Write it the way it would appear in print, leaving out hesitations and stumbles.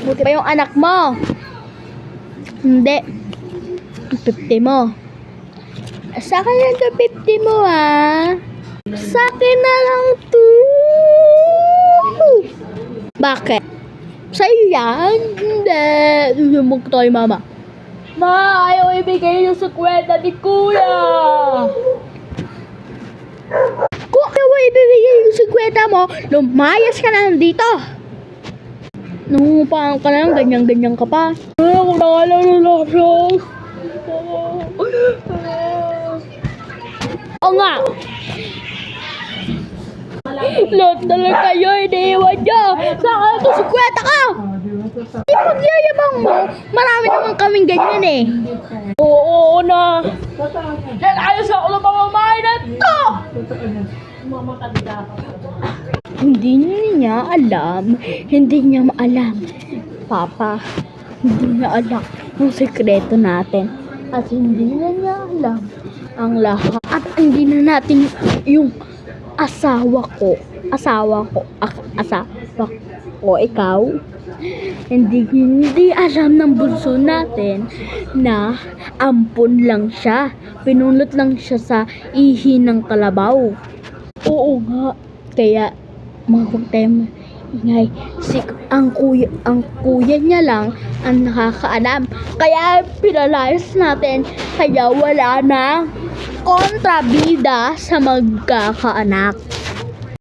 Buti pa yung anak mo. Hindi. 50 mo. Sa akin lang 50 mo, ha? Sa akin na lang to. Bakit? Sa'yo yan? Hindi. Lumog tayo, mama. Ma, ayaw ibigay yung 50 ni kuya. Kung ayaw ibigay yung 50 mo, lumayas ka na dito. Nangungupaan ka na lang, ganyan-ganyan ka pa. Ako nakalaro lang siya. Oo nga. Lahat na lang kayo, iniiwan niyo. Saka ito, 50 ka. Di pagyayabang mo, marami naman kaming ganyan eh. Oo na. Yan, ayos ako ng mamamahay na ito. Hindi niya alam. Hindi niya maalam. Papa, hindi niya alam yung sekreto natin. At hindi na niya alam ang lahat. At hindi na natin yung asawa ko, ikaw. Hindi alam ng bunso natin na ampon lang siya. Pinulot lang siya sa ihi ng kalabaw. Oo nga. Kaya huwag tayo ingay. Ang kuya niya lang ang nakakaalam. Kaya pinalayas natin. Kaya wala na kontrabida sa magkakaanak.